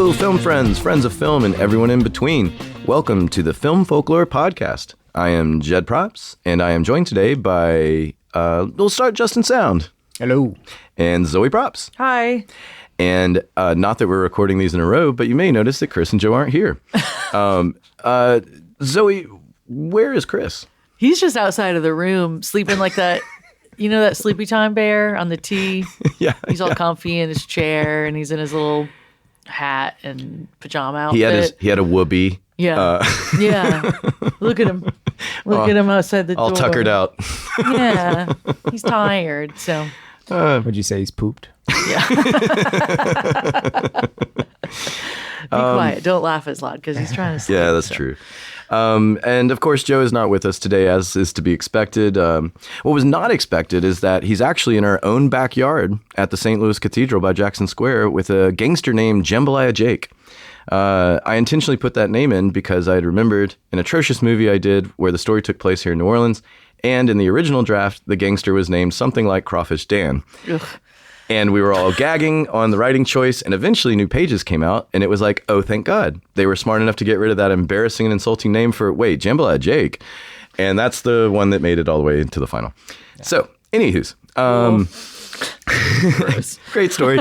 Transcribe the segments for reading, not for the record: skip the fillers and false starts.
Hello, film friends, friends of film, and everyone in between. Welcome to the Film Folklore Podcast. I am Jed Props, and I am joined today by, we'll start Justin Sound. Hello. And Zoe Props. Hi. And not that we're recording these in a row, but you may notice that Chris and Joe aren't here. Zoe, where is Chris? He's just outside of the room sleeping like that. You know that sleepy time bear on the tee? Yeah. He's all comfy in his chair and he's in his little hat and pajama outfit. He had a whoopee. Yeah. Yeah. Look at him. Look at him outside the door. All tuckered out. Yeah. He's tired. So. Would you say he's pooped? Yeah. Be quiet. Don't laugh as loud because he's trying to sleep. Yeah, that's true. And of course, Joe is not with us today, as is to be expected. What was not expected is that he's actually in our own backyard at the St. Louis Cathedral by Jackson Square with a gangster named Jambalaya Jake. I intentionally put that name in because I had remembered an atrocious movie I did where the story took place here in New Orleans. And in the original draft, the gangster was named something like Crawfish Dan. Ugh. And we were all gagging on the writing choice, and eventually New Pages came out, and it was like, oh, thank God. They were smart enough to get rid of that embarrassing and insulting name for, Jambalaya Jake. And that's the one that made it all the way to the final. Yeah. So, anywho's. Great story.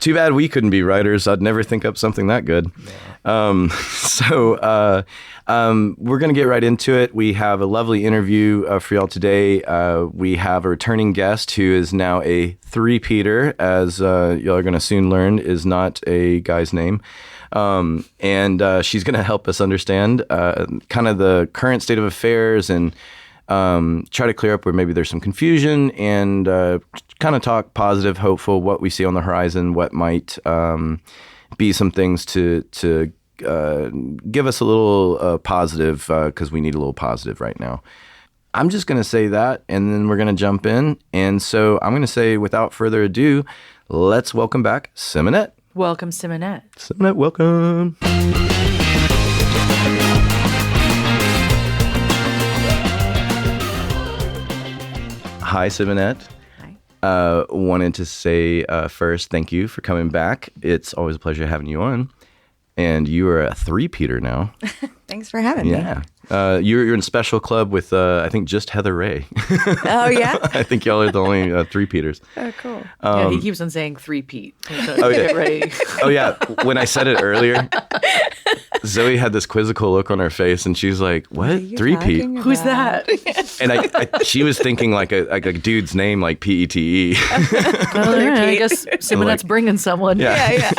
Too bad we couldn't be writers. I'd never think up something that good. Yeah. We're going to get right into it. We have a lovely interview for y'all today. We have a returning guest who is now a three-peater, as y'all are going to soon learn is not a guy's name. And she's going to help us understand kind of the current state of affairs and try to clear up where maybe there's some confusion and kind of talk positive, hopeful, what we see on the horizon, what might be some things to give us a little positive because we need a little positive right now. I'm just going to say that, and then we're going to jump in. And so I'm going to say, without further ado, let's welcome back Simonette. Welcome, Simonette. Simonette, welcome. Hi, Simonette. Hi. Wanted to say first, thank you for coming back. It's always a pleasure having you on. And you are a three-peater now. Thanks for having me. Yeah. You're in a special club with, I think, just Heather Ray. Oh, yeah? I think y'all are the only three-peaters. Oh, cool. Yeah, he keeps on saying three-peat. Oh, yeah. Oh, yeah. When I said it earlier, Zoe had this quizzical look on her face, and she's like, what? Three-peat? Who's that? And she was thinking like a dude's name, like P-E-T-E. Oh, yeah, I guess Simonette's bringing someone. Yeah.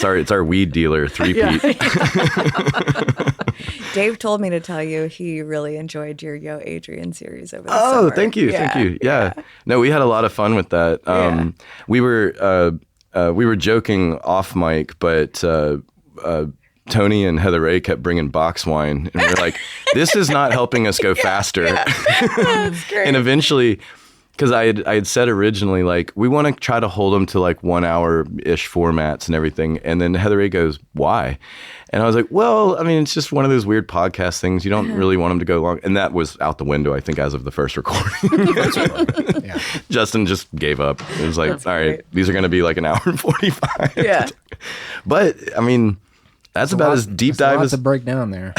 It's our weed dealer, three-peat. Yeah. Dave told me to tell you he really enjoyed your Yo Adrian series over the summer. Oh, thank you. Yeah. No, we had a lot of fun with that. We were joking off mic, but Tony and Heather Ray kept bringing box wine, and we were like, "This is not helping us go faster." Yeah. That's great. And eventually, because I had said originally, like, we want to try to hold them to like 1 hour-ish formats and everything. And then Heather Ray goes, why? And I was like, well, I mean, it's just one of those weird podcast things. You don't really want them to go long. And that was out the window, I think, as of the first recording. Yeah. Justin just gave up. It was like, all right, these are going to be like an hour and 45. Yeah. But, I mean, that's about as deep dive as... to break down there.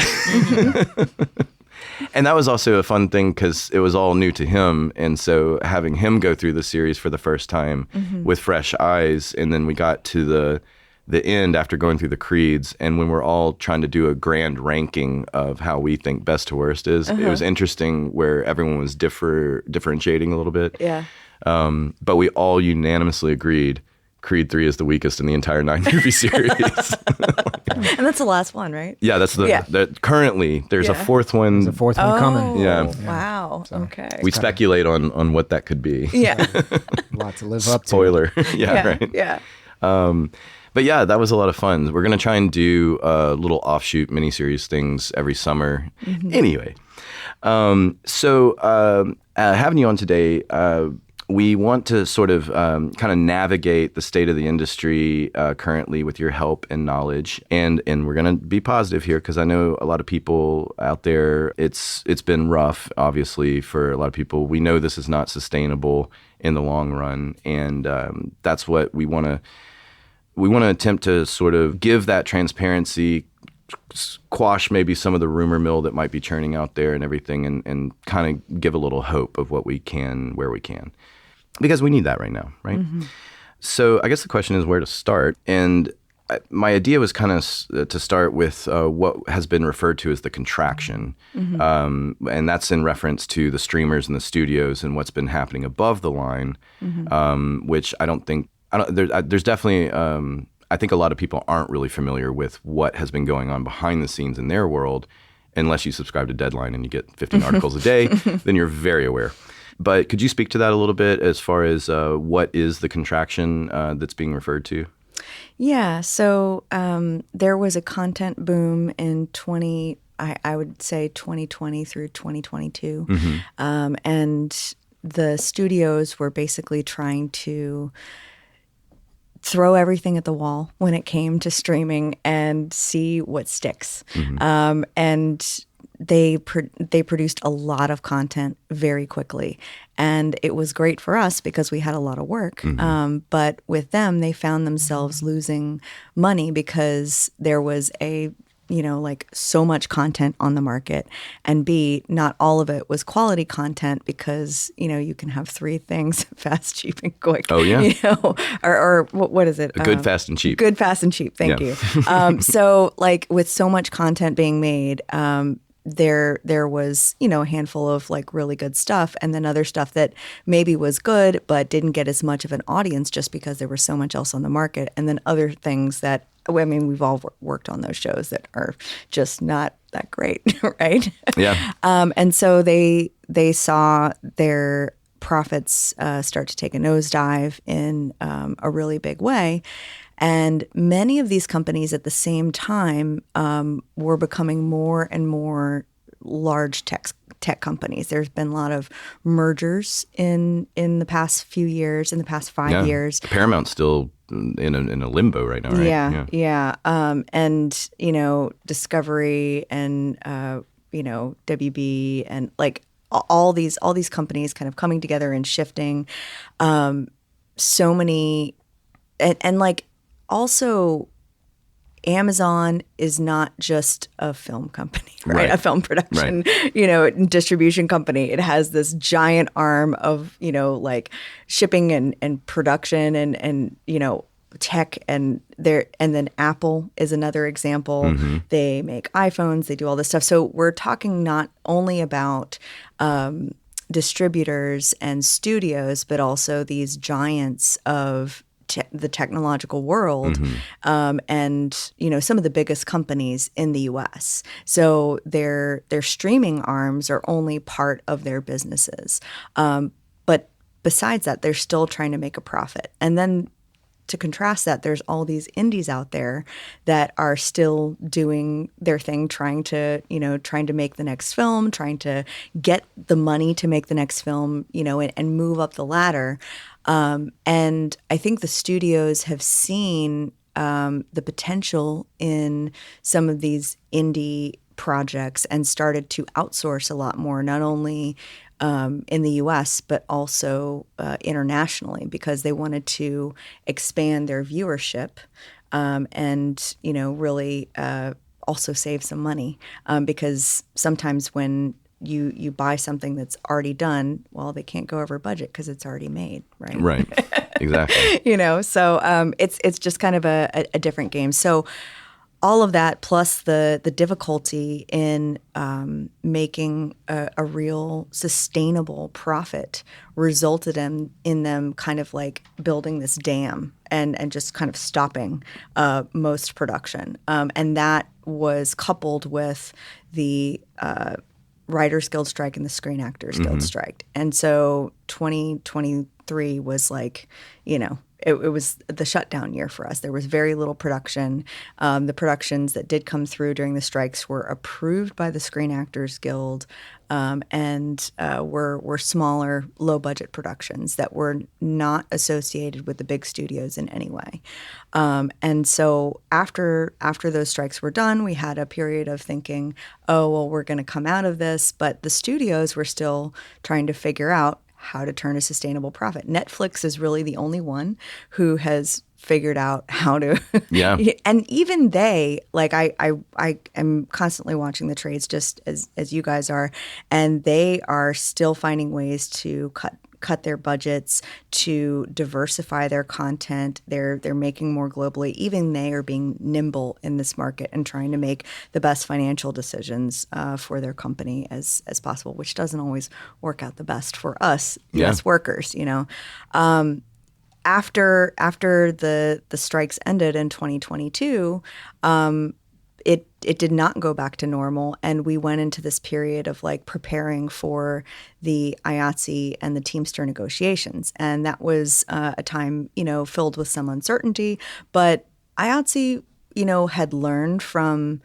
And that was also a fun thing because it was all new to him. And so having him go through the series for the first time with fresh eyes, and then we got to the end after going through the creeds, and when we're all trying to do a grand ranking of how we think best to worst is, it was interesting where everyone was differentiating a little bit. Yeah. But we all unanimously agreed Creed 3 is the weakest in the entire 9-movie series. And that's the last one, right? Yeah, that's currently there's a fourth one. There's a fourth one coming. Yeah. Wow. So, okay. We speculate on what that could be. Yeah. A lot to live up to. Spoiler. Yeah, right. Yeah. But yeah, that was a lot of fun. We're going to try and do little offshoot miniseries things every summer. Anyway, so having you on today, we want to sort of kind of navigate the state of the industry currently with your help and knowledge. And we're going to be positive here because I know a lot of people out there, it's been rough, obviously, for a lot of people. We know this is not sustainable in the long run. And that's what we want to attempt to sort of give that transparency, quash maybe some of the rumor mill that might be churning out there and everything, and kind of give a little hope of what we can, where we can. Because we need that right now, right? Mm-hmm. So I guess the question is where to start. And my idea was kind of to start with what has been referred to as the contraction. Mm-hmm. And that's in reference to the streamers and the studios and what's been happening above the line, which there's definitely, I think a lot of people aren't really familiar with what has been going on behind the scenes in their world. Unless you subscribe to Deadline and you get 15 articles a day, then you're very aware. But could you speak to that a little bit as far as what is the contraction that's being referred to? Yeah, so there was a content boom in I would say 2020 through 2022. Mm-hmm. And the studios were basically trying to throw everything at the wall when it came to streaming and see what sticks. Mm-hmm. And they produced a lot of content very quickly. And it was great for us because we had a lot of work. Mm-hmm. But with them, they found themselves losing money because there was so much content on the market. And B, not all of it was quality content because, you can have three things, fast, cheap, and quick. Oh, yeah. Or what is it? Good, fast, and cheap. Good, fast, and cheap. Thank you. So with so much content being made, there was, a handful of really good stuff, and then other stuff that maybe was good but didn't get as much of an audience just because there was so much else on the market, and then other things that, we've all worked on those shows that are just not that great, right? Yeah. And so they saw their profits start to take a nosedive in a really big way. And many of these companies at the same time were becoming more and more large tech companies. There's been a lot of mergers in the past few years, in the past 5 years. Paramount's still in a limbo right now, right? Yeah. And, Discovery and, WB and all these companies kind of coming together and shifting. So many, and also Amazon is not just a film company, right? A film production, distribution company. It has this giant arm of, shipping and production and tech, and then Apple is another example. Mm-hmm. They make iPhones, they do all this stuff. So we're talking not only about distributors and studios, but also these giants of the technological world, and some of the biggest companies in the U.S. So their streaming arms are only part of their businesses, but besides that, they're still trying to make a profit. And then to contrast that, there's all these indies out there that are still doing their thing, trying to make the next film, trying to get the money to make the next film, and move up the ladder. And I think the studios have seen the potential in some of these indie projects and started to outsource a lot more, not only in the U.S., but also internationally, because they wanted to expand their viewership and, really also save some money. Because sometimes when you buy something that's already done, well, they can't go over budget because it's already made, right? Right, exactly. So it's just kind of a different game. So all of that, plus the difficulty in making a real sustainable profit, resulted in them kind of building this dam and just kind of stopping most production. And that was coupled with the Writers Guild strike and the Screen Actors Guild strike. And so 2023 was it was the shutdown year for us. There was very little production. The productions that did come through during the strikes were approved by the Screen Actors Guild, and were smaller, low-budget productions that were not associated with the big studios in any way. And so after those strikes were done, we had a period of thinking, oh, well, we're going to come out of this. But the studios were still trying to figure out how to turn a sustainable profit. Netflix is really the only one who has figured out how to. Yeah. And even they, like I am constantly watching the trades just as you guys are, and they are still finding ways to cut their budgets, to diversify their content. They're making more globally. Even they are being nimble in this market and trying to make the best financial decisions for their company as possible, which doesn't always work out the best for us U.S. workers, you know. After the strikes ended in 2022, it did not go back to normal, and we went into this period of like preparing for the IATSE and the Teamster negotiations, and that was a time, you know, filled with some uncertainty. But IATSE, you know, had learned from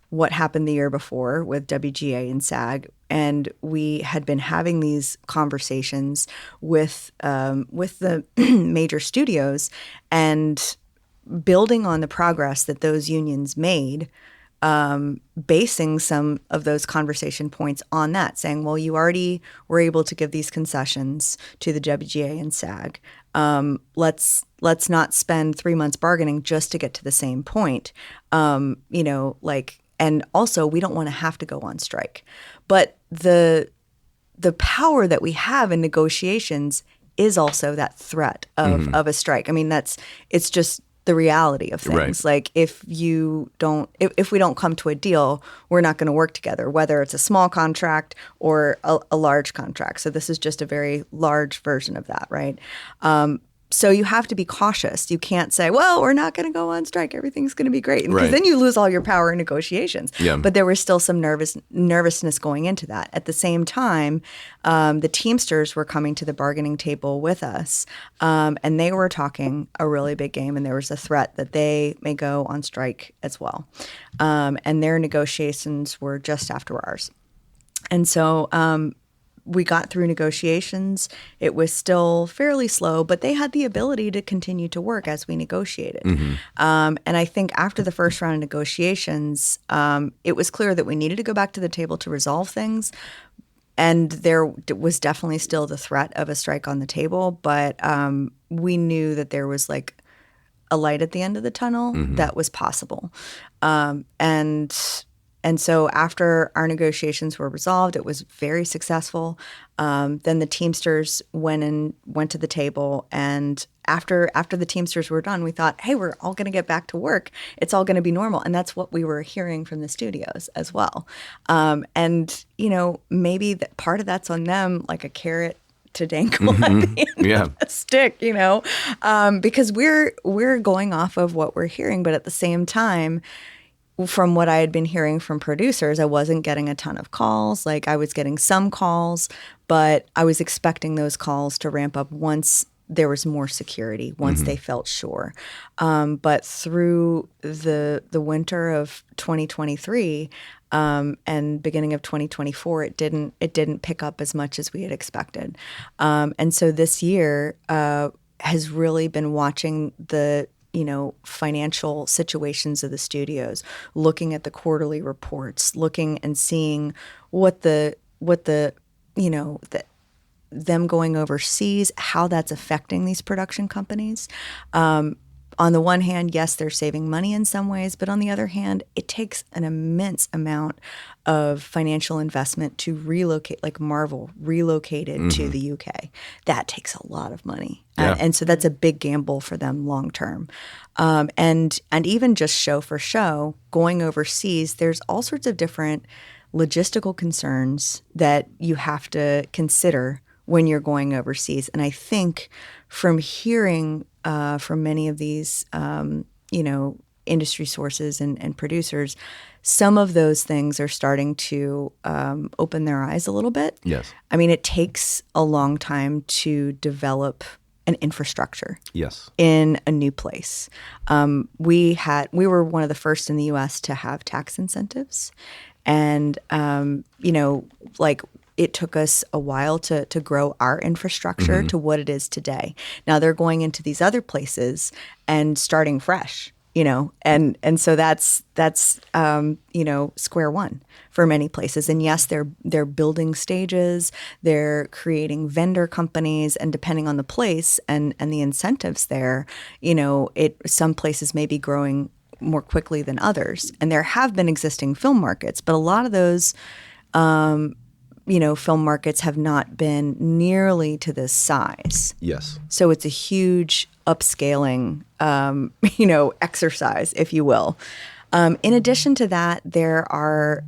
what happened the year before with WGA and SAG, and we had been having these conversations with the major studios and building on the progress that those unions made. Basing some of those conversation points on that, saying, well, you already were able to give these concessions to the WGA and SAG. Let's not spend 3 months bargaining just to get to the same point. You know, like, and also we don't want to have to go on strike. But the power that we have in negotiations is also that threat of a strike. I mean, it's just the reality of things. Right. Like if we don't come to a deal, we're not going to work together, whether it's a small contract or a large contract. So this is just a very large version of that, right? So you have to be cautious. You can't say, well, we're not going to go on strike. Everything's going to be great. Because then you lose all your power in negotiations. Yeah. But there was still some nervousness going into that. At the same time, the Teamsters were coming to the bargaining table with us, and they were talking a really big game, and there was a threat that they may go on strike as well. And their negotiations were just after ours. And so we got through negotiations. It was still fairly slow, but they had the ability to continue to work as we negotiated. And I think after the first round of negotiations, it was clear that we needed to go back to the table to resolve things. And there was definitely still the threat of a strike on the table, but we knew that there was like a light at the end of the tunnel that was possible. And so after our negotiations were resolved, it was very successful. Then the Teamsters went to the table, and after the Teamsters were done, we thought, hey, we're all going to get back to work. It's all going to be normal. And that's what we were hearing from the studios as well. And, you know, maybe part of that's on them, like a carrot to dangle at the end of the stick, you know, because we're going off of what we're hearing. But at the same time, from what I had been hearing from producers, I wasn't getting a ton of calls. Like I was getting some calls, but I was expecting those calls to ramp up once there was more security, once they felt sure. But through the winter of 2023 and beginning of 2024, it didn't pick up as much as we had expected. And so this year has really been watching the financial situations of the studios, looking at the quarterly reports, looking and seeing what the them going overseas, how that's affecting these production companies. On the one hand, yes, they're saving money in some ways, but on the other hand, it takes an immense amount of financial investment to relocate, like Marvel relocated to the UK. That takes a lot of money. Yeah. And so that's a big gamble for them long term. And even just show for show, going overseas, there's all sorts of different logistical concerns that you have to consider when you're going overseas. And I think from hearing from many of these, industry sources and producers, some of those things are starting to open their eyes a little bit. Yes. I mean, it takes a long time to develop an infrastructure. Yes. In a new place. We were one of the first in the U.S. to have tax incentives. And, it took us a while to grow our infrastructure to what it is today. Now they're going into these other places and starting fresh, and so that's square one for many places. And yes, they're building stages, they're creating vendor companies, and depending on the place and the incentives there, some places may be growing more quickly than others. And there have been existing film markets, but a lot of those film markets have not been nearly to this size. Yes. So it's a huge upscaling, exercise, if you will. In addition to that, there are,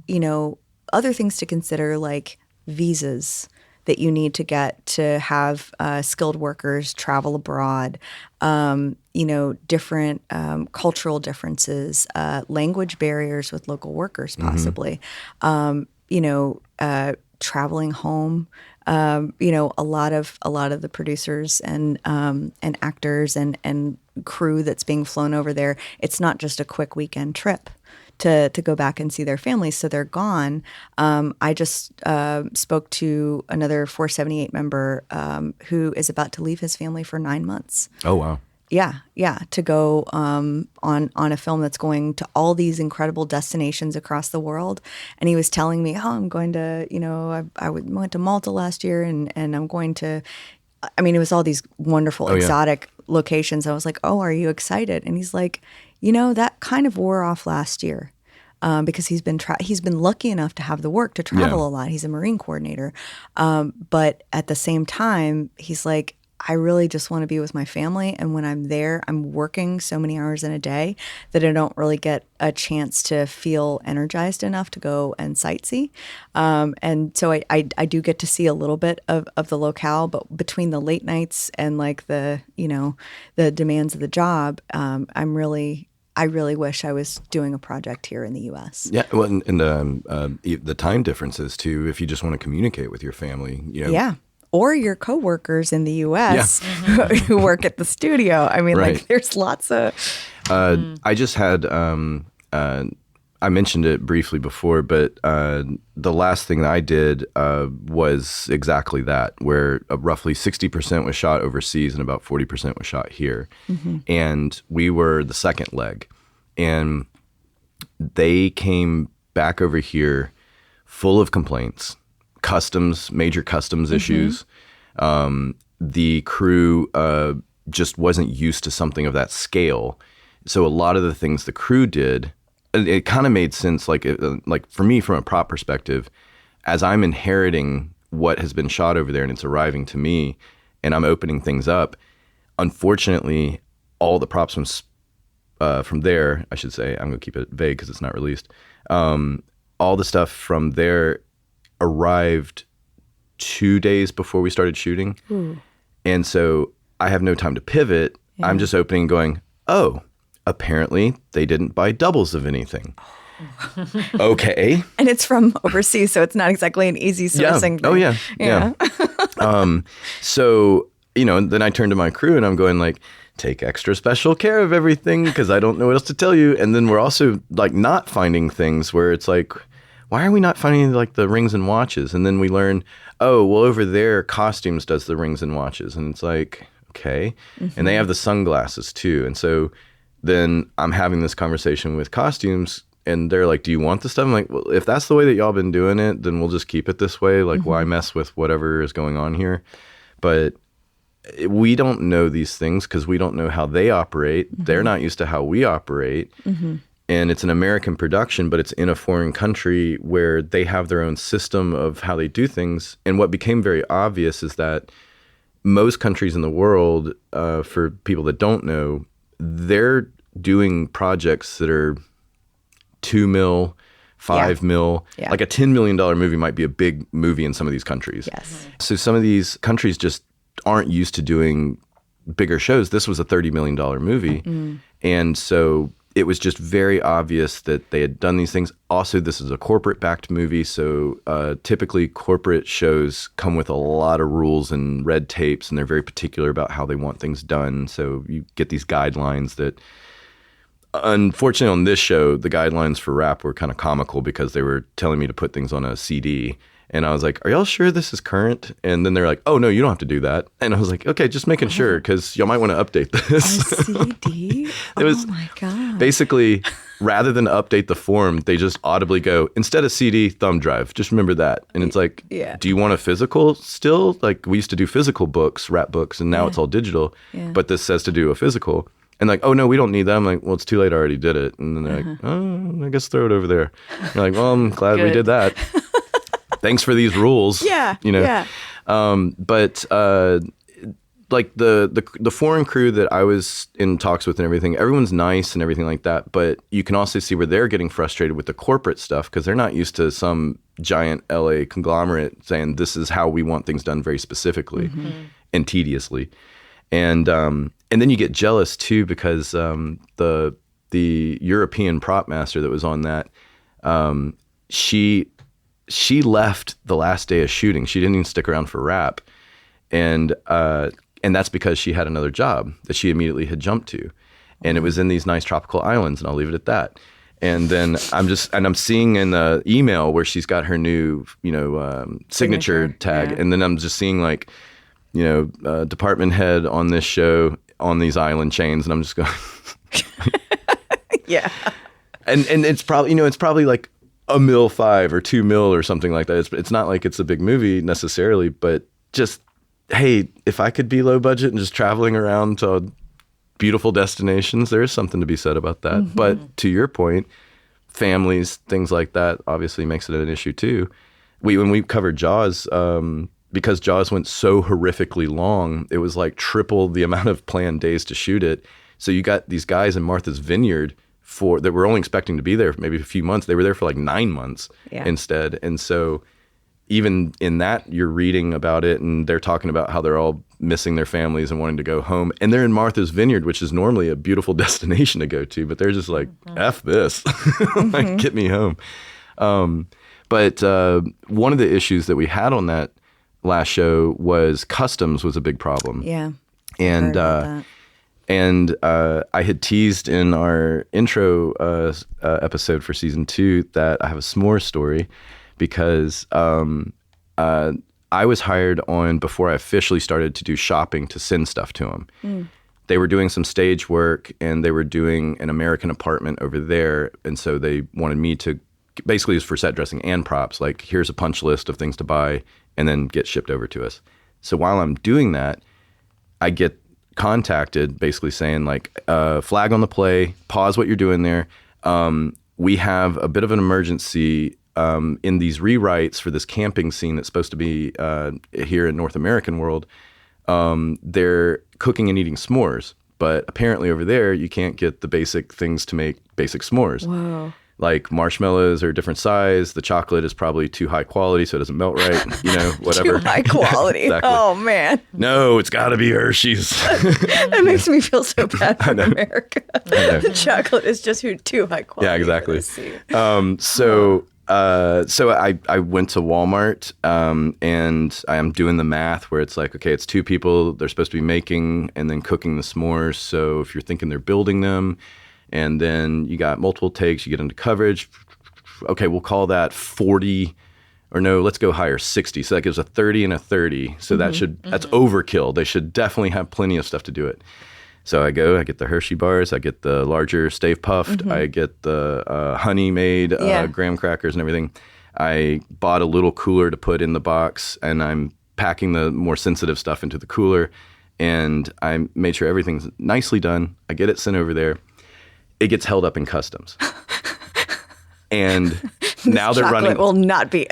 other things to consider, like visas that you need to get to have skilled workers travel abroad, different cultural differences, language barriers with local workers possibly, traveling home. A lot of the producers and actors and crew that's being flown over there, it's not just a quick weekend trip to go back and see their families, so they're gone. I just spoke to another 478 member who is about to leave his family for 9 months. Oh, wow. Yeah, to go on a film that's going to all these incredible destinations across the world. And he was telling me, I'm going to, I went to Malta last year, and I'm going to, it was all these wonderful exotic locations. I was like, are you excited? And he's like, that kind of wore off last year. Because he's been lucky enough to have the work to travel a lot. He's a Marine coordinator. But at the same time, he's like, I really just want to be with my family. And when I'm there, I'm working so many hours in a day that I don't really get a chance to feel energized enough to go and sightsee. And so I do get to see a little bit of the locale, but between the late nights and like the demands of the job, I really wish I was doing a project here in the U.S. Yeah, well, and the time differences too. If you just want to communicate with your family, Yeah. Or your coworkers in the U.S. who work at the studio. Right. There's lots of. I just had. I mentioned it briefly before, but the last thing that I did was exactly that, where roughly 60% was shot overseas and about 40% was shot here, and we were the second leg, and they came back over here full of complaints. Major customs issues. The crew just wasn't used to something of that scale. So a lot of the things the crew did, it kind of made sense, like for me from a prop perspective, as I'm inheriting what has been shot over there and it's arriving to me and I'm opening things up. Unfortunately, all the props from there, I should say, I'm going to keep it vague because it's not released. All the stuff from there arrived 2 days before we started shooting. Ooh. And so I have no time to pivot. Yeah. I'm just opening and going, apparently they didn't buy doubles of anything. Okay. And it's from overseas, so it's not exactly an easy sourcing thing. Oh, yeah. So, then I turn to my crew and I'm going like, take extra special care of everything because I don't know what else to tell you. And then we're also like not finding things where it's like, why are we not finding like the rings and watches? And then we learn, over there, costumes does the rings and watches. And it's like, okay. And they have the sunglasses too. And so then I'm having this conversation with costumes and they're like, do you want this stuff? I'm like, well, if that's the way that y'all been doing it, then we'll just keep it this way. Like, why mess with whatever is going on here? But we don't know these things because we don't know how they operate. They're not used to how we operate. And it's an American production, but it's in a foreign country where they have their own system of how they do things. And what became very obvious is that most countries in the world, for people that don't know, they're doing projects that are 2 mil, 5 mil. Yeah. Like a $10 million movie might be a big movie in some of these countries. Yes. So some of these countries just aren't used to doing bigger shows. This was a $30 million movie. And so it was just very obvious that they had done these things. Also, this is a corporate-backed movie, so typically corporate shows come with a lot of rules and red tapes, and they're very particular about how they want things done. So you get these guidelines that, unfortunately on this show, the guidelines for rap were kind of comical because they were telling me to put things on a CD. And I was like, are y'all sure this is current? And then they're like, oh, no, you don't have to do that. And I was like, okay, just making sure because y'all might want to update this. A CD? Oh, my God. Basically, rather than update the form, they just audibly go, instead of CD, thumb drive. Just remember that. And it's like, do you want a physical still? Like we used to do physical books, rap books, and now it's all digital. Yeah. But this says to do a physical. And like, oh, no, we don't need that. I'm like, well, it's too late. I already did it. And then they're like, oh, I guess throw it over there. And you're like, well, I'm glad we did that. Thanks for these rules. Yeah. But like the foreign crew that I was in talks with and everything, everyone's nice and everything like that. But you can also see where they're getting frustrated with the corporate stuff because they're not used to some giant LA conglomerate saying this is how we want things done very specifically and tediously. And then you get jealous too because the European prop master that was on that, she left the last day of shooting. She didn't even stick around for rap. And that's because she had another job that she immediately had jumped to. And it was in these nice tropical islands, and I'll leave it at that. And then I'm seeing in the email where she's got her new, signature tag. And then I'm just seeing like, department head on this show on these island chains. And I'm just going, yeah. And it's probably like $1.5 million or $2 million or something like that. It's not like it's a big movie necessarily, but just, hey, if I could be low budget and just traveling around to beautiful destinations, there is something to be said about that. But to your point, families, things like that obviously makes it an issue too. When we covered Jaws, because Jaws went so horrifically long, it was like triple the amount of planned days to shoot it. So you got these guys in Martha's Vineyard that were only expecting to be there for maybe a few months. They were there for like 9 months instead. And so even in that, you're reading about it and they're talking about how they're all missing their families and wanting to go home. And they're in Martha's Vineyard, which is normally a beautiful destination to go to, but they're just like, F this, like, get me home. But one of the issues that we had on that last show was customs was a big problem. Yeah. And I had teased in our intro episode for season 2 that I have a s'more story because I was hired on before I officially started to do shopping to send stuff to them. They were doing some stage work and they were doing an American apartment over there. And so they wanted me to basically use for set dressing and props. Like, here's a punch list of things to buy and then get shipped over to us. So while I'm doing that, I get contacted basically saying like, flag on the play, pause what you're doing there. We have a bit of an emergency in these rewrites for this camping scene that's supposed to be here in North American world. They're cooking and eating s'mores, but apparently over there you can't get the basic things to make basic s'mores. Whoa. Like marshmallows are a different size. The chocolate is probably too high quality, so it doesn't melt right. Whatever. Too high quality. Exactly. Oh, man. No, it's got to be Hershey's. That makes me feel so bad for America. The chocolate is just too high quality. Yeah, exactly. So I went to Walmart and I am doing the math where it's like, okay, it's 2 people. They're supposed to be making and then cooking the s'mores. So if you're thinking they're building them, and then you got multiple takes, you get into coverage. Okay, we'll call that 40, or no, let's go higher, 60. So that gives a 30 and a 30. So that's overkill. They should definitely have plenty of stuff to do it. So I get the Hershey bars, I get the larger Stave Puffed, I get the honey made graham crackers and everything. I bought a little cooler to put in the box, and I'm packing the more sensitive stuff into the cooler, and I made sure everything's nicely done. I get it sent over there. It gets held up in customs. And now they're running. Will not be.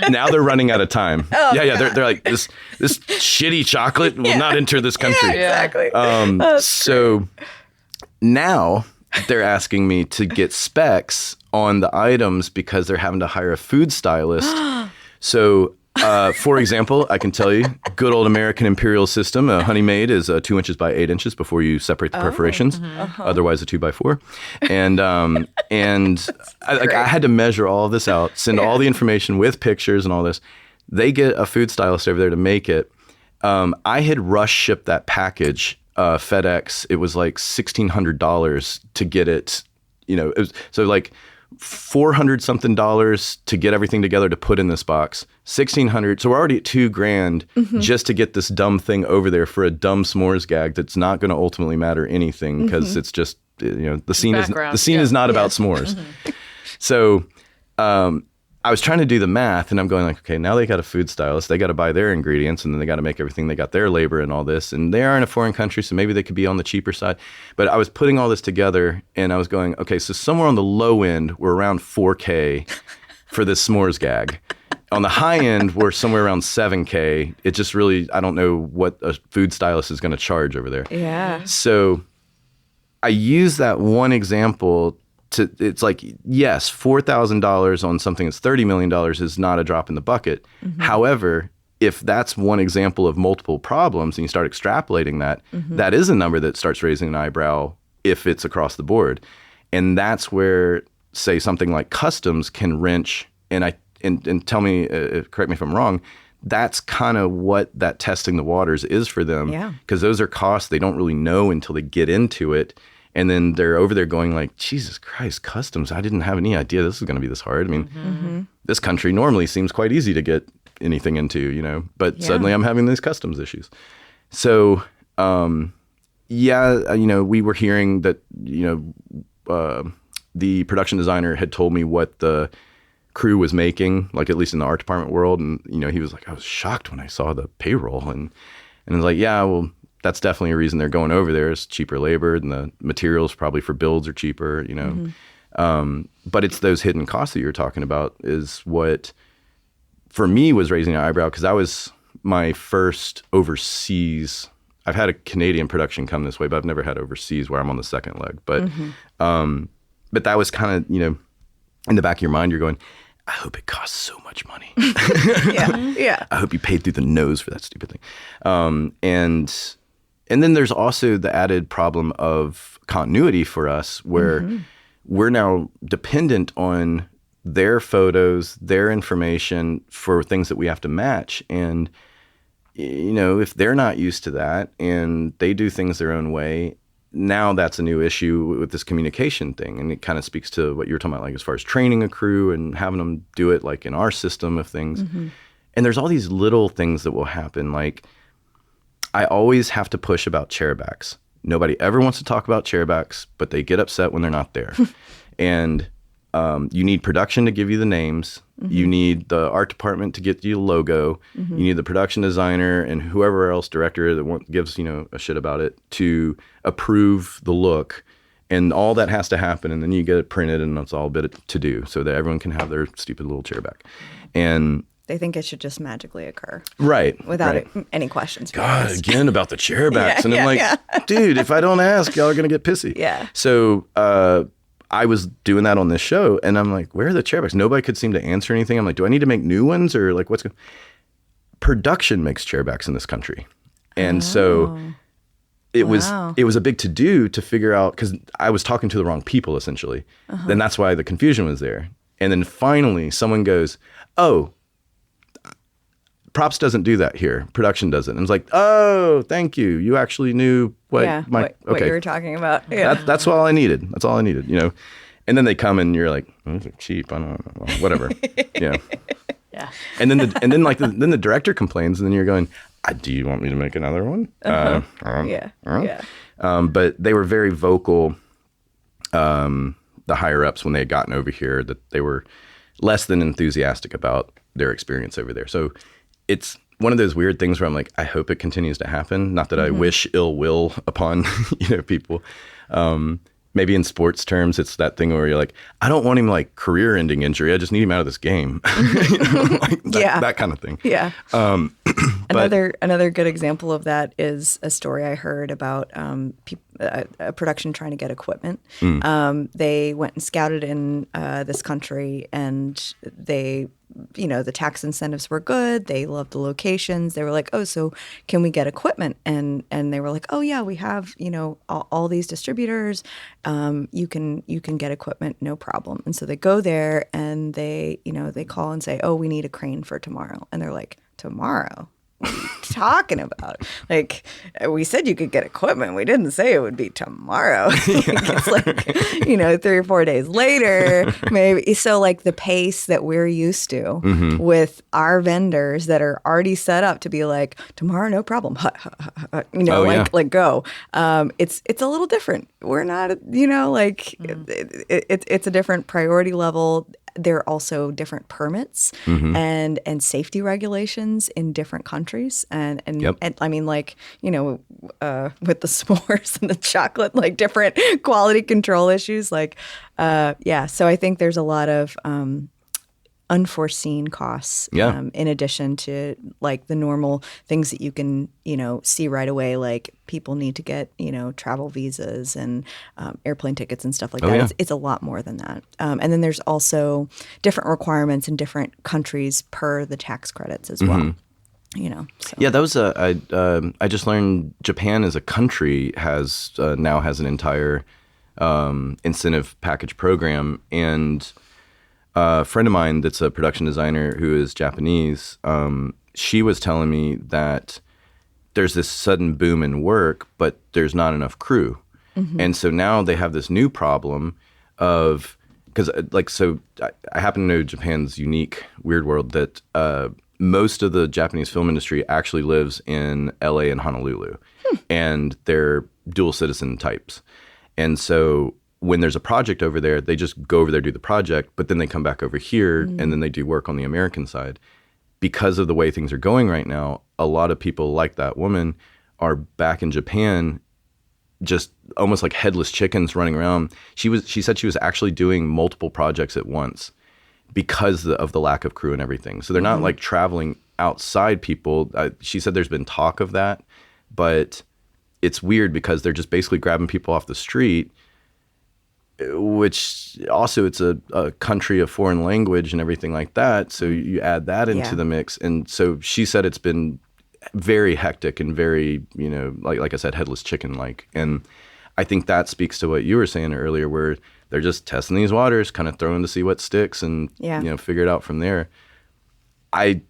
Now they're running out of time. Oh, yeah. They're like, this shitty chocolate will not enter this country. Yeah, exactly. So now they're asking me to get specs on the items because they're having to hire a food stylist. So For example, I can tell you, good old American imperial system, a honey made is 2 inches by 8 inches before you separate the perforations. Otherwise, a 2x4. And I had to measure all of this out, send all the information with pictures and all this. They get a food stylist over there to make it. I had rush shipped that package, FedEx. It was like $1,600 to get it. It was, so like $400 something to get everything together to put in this box. $1,600. So we're already at $2,000 just to get this dumb thing over there for a dumb s'mores gag that's not going to ultimately matter anything because it's just the scene is not about s'mores. So I was trying to do the math, and I'm going like, okay, now they got a food stylist. They got to buy their ingredients, and then they got to make everything. They got their labor and all this, and they are in a foreign country, so maybe they could be on the cheaper side. But I was putting all this together, and I was going, okay, so somewhere on the low end, we're around $4K for this s'mores gag. On the high end, we're somewhere around $7K. It just really, I don't know what a food stylist is going to charge over there. Yeah. So I use that one example. It's like, yes, $4,000 on something that's $30 million is not a drop in the bucket. However, if that's one example of multiple problems and you start extrapolating that, that is a number that starts raising an eyebrow if it's across the board. And that's where, say, something like customs can wrench, and tell me, correct me if I'm wrong, that's kind of what that testing the waters is for them. Yeah. Because those are costs they don't really know until they get into it. And then they're over there going like, Jesus Christ, customs. I didn't have any idea this was going to be this hard. I mean, this country normally seems quite easy to get anything into, but suddenly I'm having these customs issues. So, we were hearing that, the production designer had told me what the crew was making, like at least in the art department world. And, he was like, I was shocked when I saw the payroll. And I was like, yeah, well, that's definitely a reason they're going over there. It's cheaper labor, and the materials probably for builds are cheaper, But it's those hidden costs that you're talking about is what, for me, was raising an eyebrow, because that was my first overseas. I've had a Canadian production come this way, but I've never had overseas where I'm on the second leg. But but that was kind of, in the back of your mind, you're going, I hope it costs so much money. Yeah. I hope you paid through the nose for that stupid thing. And then there's also the added problem of continuity for us, where we're now dependent on their photos, their information for things that we have to match. And, if they're not used to that and they do things their own way, now that's a new issue with this communication thing. And it kind of speaks to what you were talking about, like as far as training a crew and having them do it like in our system of things. And there's all these little things that will happen, like, I always have to push about chairbacks. Nobody ever wants to talk about chairbacks, but they get upset when they're not there. And you need production to give you the names. You need the art department to get you the logo. You need the production designer and whoever else, director that gives a shit about it, to approve the look. And all that has to happen, and then you get it printed, and it's all a bit to do so that everyone can have their stupid little chairback. And they think it should just magically occur. Right. Without any questions. God, again about the chairbacks. And I'm like, dude, if I don't ask, y'all are going to get pissy. Yeah. So I was doing that on this show, and I'm like, where are the chairbacks? Nobody could seem to answer anything. I'm like, do I need to make new ones, or like what's going on? Production makes chairbacks in this country. And so it was a big to-do to figure out, because I was talking to the wrong people, essentially. Then that's why the confusion was there. And then finally someone goes, oh, props doesn't do that here. Production does it. And I was like, oh, thank you. You actually knew what what you were talking about. Yeah. That's all I needed. That's all I needed, And then they come and you're like, those are cheap. I don't know, whatever. Yeah. And then the director complains, and then you're going, do you want me to make another one? But they were very vocal, the higher ups, when they had gotten over here, that they were less than enthusiastic about their experience over there. So it's one of those weird things where I'm like, I hope it continues to happen. Not that I wish ill will upon, people. Maybe in sports terms, it's that thing where you're like, I don't want him like career-ending injury. I just need him out of this game. That kind of thing. Yeah. Another good example of that is a story I heard about a production trying to get equipment. They went and scouted in this country, and they the tax incentives were good. They loved the locations. They were like, oh, so can we get equipment? And they were like, oh yeah, we have, all these distributors. You can get equipment, no problem. And so they go there and they call and say, oh, we need a crane for tomorrow. And they're like, tomorrow? What are you talking about? Like, we said you could get equipment. We didn't say it would be tomorrow. It's like, 3 or 4 days later, maybe. So like the pace that we're used to with our vendors that are already set up to be like, tomorrow, no problem. Go. It's a little different. We're not, it's a different priority level. There are also different permits and safety regulations in different countries. And I mean, with the s'mores and the chocolate, like different quality control issues. So I think there's a lot of unforeseen costs in addition to like the normal things that you can see right away, like people need to get travel visas and airplane tickets and stuff like that. It's a lot more than that, and then there's also different requirements in different countries per the tax credits as well. Yeah, that was I just learned Japan as a country has now has an entire incentive package program. And a friend of mine that's a production designer who is Japanese, she was telling me that there's this sudden boom in work, but there's not enough crew. And so now they have this new problem of, because I happen to know Japan's unique weird world that most of the Japanese film industry actually lives in LA and Honolulu, and they're dual citizen types. And so when there's a project over there, they just go over there, do the project, but then they come back over here and then they do work on the American side. Because of the way things are going right now, a lot of people like that woman are back in Japan, just almost like headless chickens running around. She said she was actually doing multiple projects at once because of the lack of crew and everything. So they're not like traveling outside people. She said there's been talk of that, but it's weird because they're just basically grabbing people off the street, which also it's a country of foreign language and everything like that. So you add that into the mix. And so she said it's been very hectic and very, like I said, headless chicken-like. And I think that speaks to what you were saying earlier, where they're just testing these waters, kind of throwing to see what sticks and, figure it out from there. I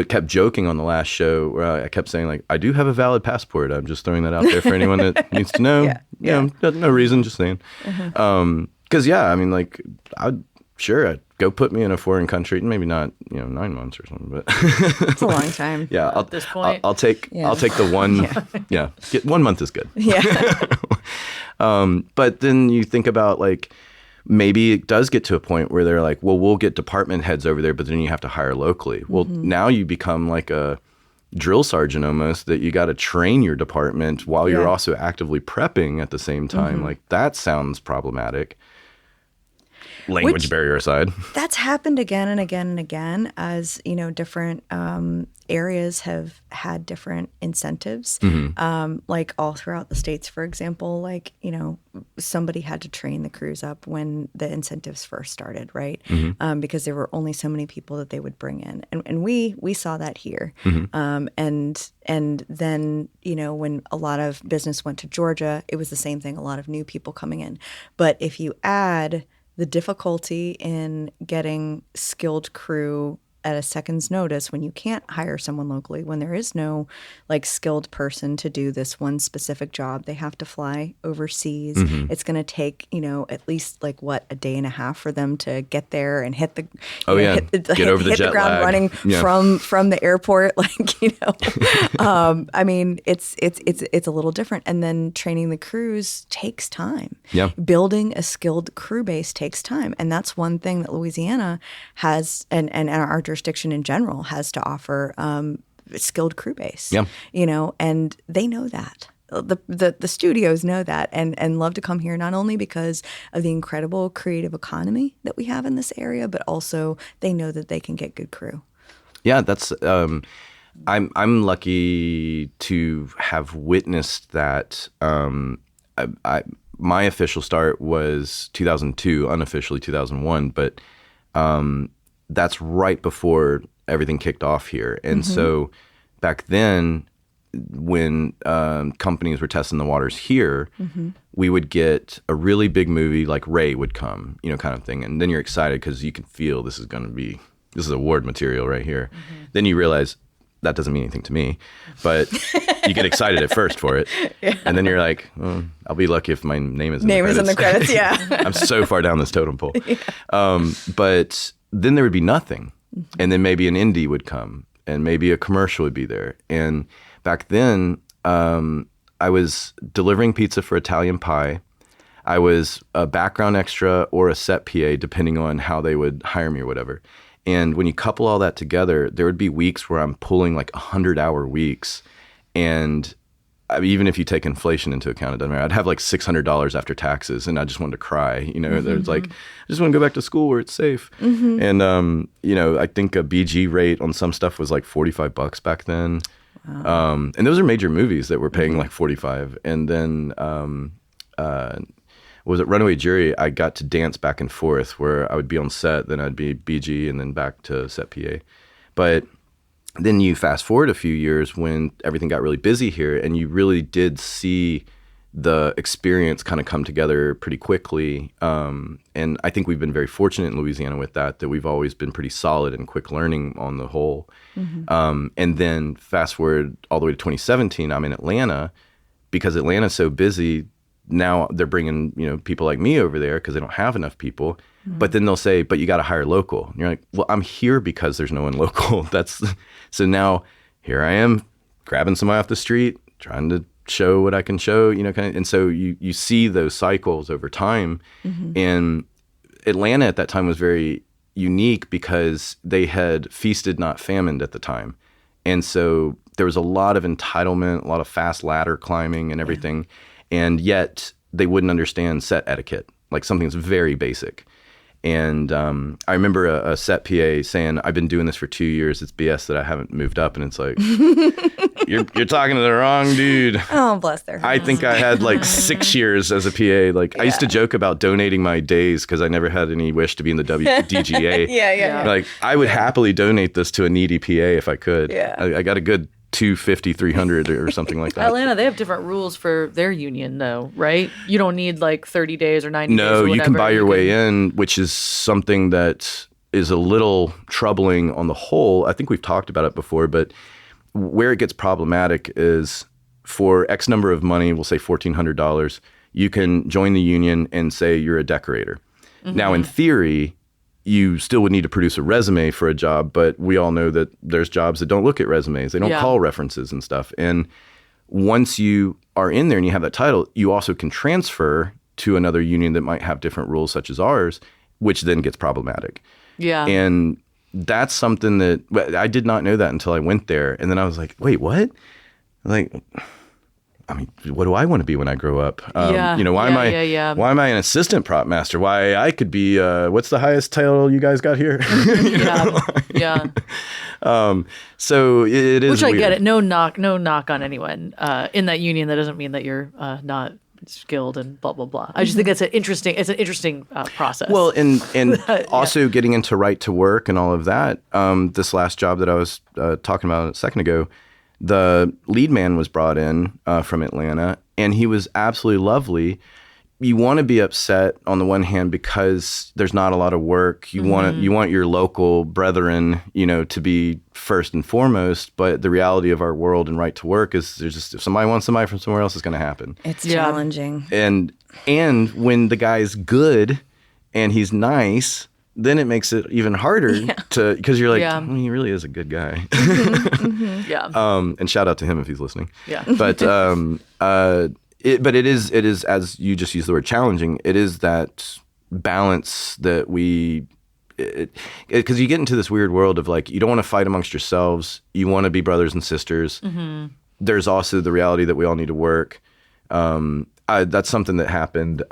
kept joking on the last show where I kept saying, like, I do have a valid passport. I'm just throwing that out there for anyone that needs to know. No reason, just saying. Because, I'd go put me in a foreign country, maybe not, 9 months or something, but it's a long time. At this point, I'll take the one. Get 1 month is good. But then you think about like, maybe it does get to a point where they're like, well, we'll get department heads over there, but then you have to hire locally. Well, now you become like a drill sergeant almost, that you got to train your department while you're also actively prepping at the same time. Like that sounds problematic. Language barrier aside. That's happened again and again and again as, different areas have had different incentives. Like all throughout the states, for example, somebody had to train the crews up when the incentives first started, right? Because there were only so many people that they would bring in. And we saw that here. And then, when a lot of business went to Georgia, it was the same thing, a lot of new people coming in. But if you add the difficulty in getting skilled crew at a second's notice when you can't hire someone locally, when there is no skilled person to do this one specific job, they have to fly overseas. It's going to take, at least a day and a half for them to get there and hit the get over the jet ground lag. running from the airport. I mean, it's a little different. And then training the crews takes time. Building a skilled crew base takes time. And that's one thing that Louisiana has, and our jurisdiction in general has to offer, skilled crew base. And they know that. The studios know that and love to come here, not only because of the incredible creative economy that we have in this area, but also they know that they can get good crew. Yeah, that's I'm lucky to have witnessed that. My official start was 2002, unofficially 2001, but that's right before everything kicked off here. And so back then, when companies were testing the waters here, we would get a really big movie like Ray would come, kind of thing. And then you're excited because you can feel this is award material right here. Then you realize that doesn't mean anything to me, but you get excited at first for it. And then you're like, well, I'll be lucky if my name is in the credits. Yeah. I'm so far down this totem pole. But then there would be nothing. And then maybe an indie would come and maybe a commercial would be there. And back then, I was delivering pizza for Italian Pie. I was a background extra or a set PA, depending on how they would hire me or whatever. And when you couple all that together, there would be weeks where I'm pulling like 100-hour weeks. And even if you take inflation into account, it doesn't matter. I'd have like $600 after taxes, and I just wanted to cry. There's like, I just want to go back to school where it's safe. And, I think a BG rate on some stuff was like $45 back then. Wow. And those are major movies that were paying like 45. And then was it Runaway Jury? I got to dance back and forth where I would be on set, then I'd be BG, and then back to set PA. But then you fast forward a few years when everything got really busy here, and you really did see the experience kind of come together pretty quickly. And I think we've been very fortunate in Louisiana with that we've always been pretty solid and quick learning on the whole. And then fast forward all the way to 2017, I'm in Atlanta. Because Atlanta's so busy, now they're bringing, people like me over there because they don't have enough people. But then they'll say, but you got to hire local. And you're like, well, I'm here because there's no one local. So now here I am grabbing somebody off the street, trying to show what I can show, and so you see those cycles over time. And Atlanta at that time was very unique because they had feasted, not famined at the time. And so there was a lot of entitlement, a lot of fast ladder climbing and everything. And yet they wouldn't understand set etiquette, like something that's very basic. And I remember a set PA saying, I've been doing this for 2 years. It's BS that I haven't moved up. And it's like, you're talking to the wrong dude. Oh, bless their hearts. I think I had like 6 years as a PA. Like I used to joke about donating my days because I never had any wish to be in the DGA. Yeah. Like I would happily donate this to a needy PA if I could. Yeah. I got a good 250, 300 or something like that. Atlanta, they have different rules for their union though, right? You don't need like 30 days or 90 days or No, whatever. you can buy your way in, which is something that is a little troubling on the whole. I think we've talked about it before, but where it gets problematic is for X number of money, we'll say $1,400, you can join the union and say you're a decorator. Now, in theory, you still would need to produce a resume for a job, but we all know that there's jobs that don't look at resumes. They don't call references and stuff. And once you are in there and you have that title, you also can transfer to another union that might have different rules such as ours, which then gets problematic. Yeah. And that's something that I did not know that until I went there. And then I was like, wait, what? Like, I mean, what do I want to be when I grow up? Why am I an assistant prop master? Why I could be, what's the highest title you guys got here? So it is Which I weird. get it. No knock on anyone in that union. That doesn't mean that you're not skilled and blah, blah, blah. I just think it's an interesting process. Well, and also getting into right to work and all of that. This last job that I was talking about a second ago, the lead man was brought in from Atlanta, and he was absolutely lovely. You want to be upset on the one hand because there's not a lot of work. You want your local brethren, to be first and foremost. But the reality of our world and right to work is there's just, if somebody wants somebody from somewhere else, it's going to happen. It's challenging. And when the guy's good and he's nice, then it makes it even harder because you're like, well, he really is a good guy. And shout out to him if he's listening. Yeah. But it is as you just used the word challenging. It is that balance that because you get into this weird world of like, you don't want to fight amongst yourselves. You want to be brothers and sisters. There's also the reality that we all need to work. That's something that happened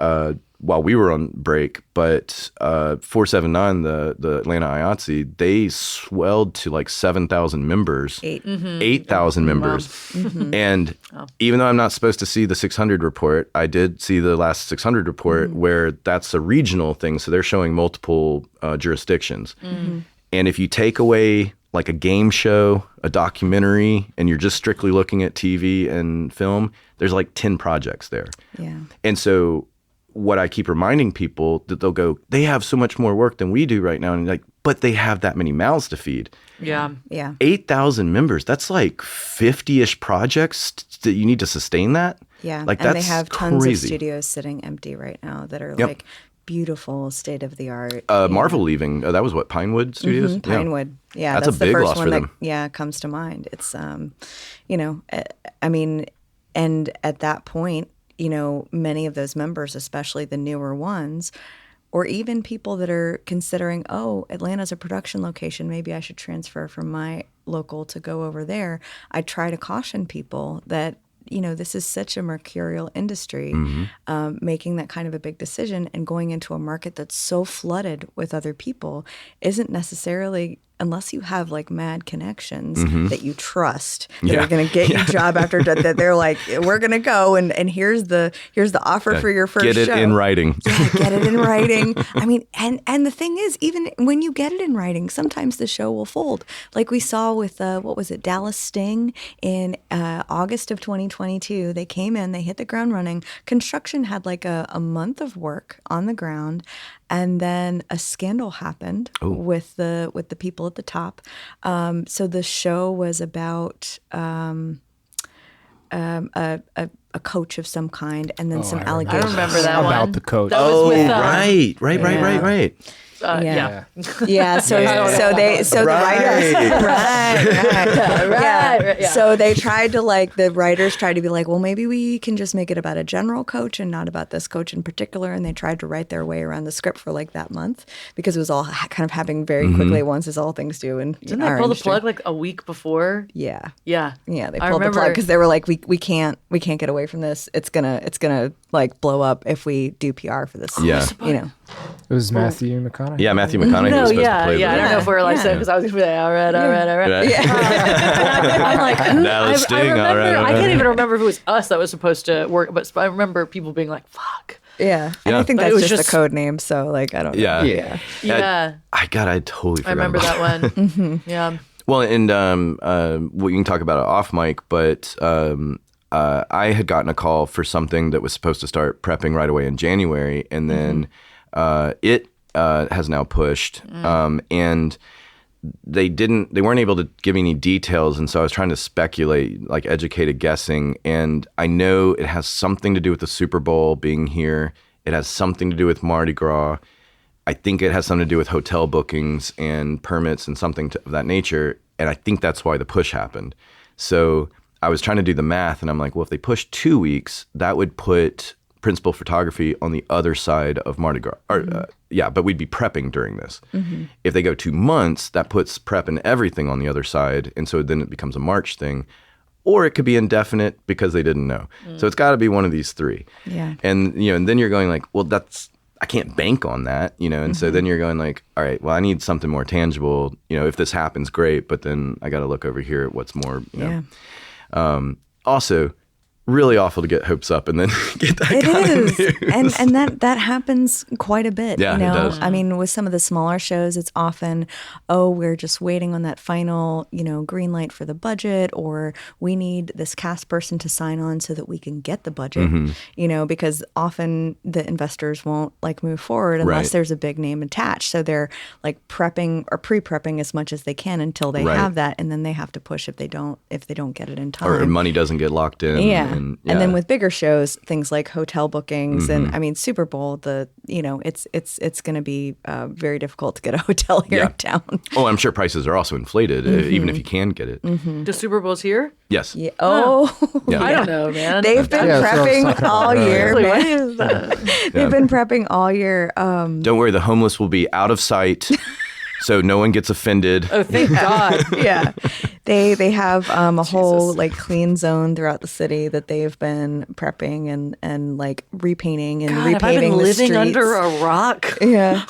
while we were on break, but 479, the Atlanta IATSE, they swelled to like 7,000 members, 8,000 members. And even though I'm not supposed to see the 600 report, I did see the last 600 report where that's a regional thing. So they're showing multiple jurisdictions. And if you take away like a game show, a documentary, and you're just strictly looking at TV and film, there's like 10 projects there. Yeah. And so what I keep reminding people that they'll go, they have so much more work than we do right now. And like, but they have that many mouths to feed. Yeah. Yeah. 8,000 members. That's like 50-ish projects that you need to sustain that. Yeah. Like and that's they have tons crazy. of studios sitting empty right now that are Yep. like beautiful, state of the art. Marvel leaving. That was what, Pinewood Studios? Mm-hmm. Pinewood. Yeah, That's that's a the big first loss one for that them. comes to mind. It's you know, I mean, and at that point, you know, many of those members, especially the newer ones, or even people that are considering, oh, Atlanta's a production location, maybe I should transfer from my local to go over there. I try to caution people that, you know, this is such a mercurial industry, making that kind of a big decision and going into a market that's so flooded with other people isn't necessarily, unless you have like mad connections that you trust that are going to get you job after job, that they're like, we're going to go and here's the offer for your first Get it show. in writing. Yeah, get it in writing. I mean, and the thing is, even when you get it in writing, sometimes the show will fold. Like we saw with, what was it, Dallas Sting in August of 2022. They came in, they hit the ground running. Construction had like a month of work on the ground. And then a scandal happened with the people at the top. So the show was about a coach of some kind, and then some I allegations. I remember that one. About the coach. That was with, Right. yeah. Yeah, so the Right. writers, Right, yeah. So they tried to the writers tried to be like, well, maybe we can just make it about a general coach and not about this coach in particular. And they tried to write their way around the script for like that month because it was all kind of happening very quickly at once, as all things do. And Didn't they pull the plug like a week before? Yeah. Yeah. Yeah, they I pulled the plug remember- because they were like, we can't get away from this. It's gonna like blow up if we do PR for this. Yeah. You know. It was Matthew McConaughey. Yeah, Matthew McConaughey No, was supposed to yeah, play yeah. I don't know if we were like Yeah. saying because I was going to be like, all right. Right. I'm like, Dallas Sting, I remember, all right. I can't even remember if it was us that was supposed to work, but I remember people being like, fuck. Yeah. And I think But it that's was just just- a code name. So like, I don't know. Yeah. Yeah. I totally forgot I remember about that one. Yeah. Well, and we can talk about it off mic, but I had gotten a call for something that was supposed to start prepping right away in January, and then it has now pushed, and they weren't able to give me any details, and so I was trying to speculate, like educated guessing, and I know it has something to do with the Super Bowl being here. It has something to do with Mardi Gras. I think it has something to do with hotel bookings and permits and something of that nature. And I think that's why the push happened. So I was trying to do the math, and I'm like, well, if they push 2 weeks, that would put principal photography on the other side of Mardi Gras. But we'd be prepping during this. If they go 2 months, that puts prep and everything on the other side. And so then it becomes a March thing. Or it could be indefinite because they didn't know. So it's got to be one of these three. Yeah. And and then you're going like, well, I can't bank on that, and so then you're going like, all right, well, I need something more tangible. If this happens, great, but then I got to look over here at what's more, Also, really awful to get hopes up and then get that It kind is, of news. and that happens quite a bit. Yeah, you know? it does. I mean, with some of the smaller shows, it's often, we're just waiting on that final, green light for the budget, or we need this cast person to sign on so that we can get the budget. Because often the investors won't move forward unless Right. there's a big name attached. So they're prepping or pre-prepping as much as they can until they Right. have that, and then they have to push if they don't get it in time. Or money doesn't get locked in. Yeah. And then with bigger shows, things like hotel bookings and I mean Super Bowl, it's going to be very difficult to get a hotel here in town. Oh, I'm sure prices are also inflated, even if you can get it. The Super Bowl's here? Yes. Yeah. Oh, Yeah. I don't know, man. they've been Yeah, that's what I was prepping talking about all year. earlier. What Man. is that? They've been prepping all year. Don't worry, the homeless will be out of sight, so no one gets offended. Oh, thank God. Yeah, they have a whole clean zone throughout the city that they've been prepping and repainting and God, repaving have I been the living streets. under a rock? Yeah,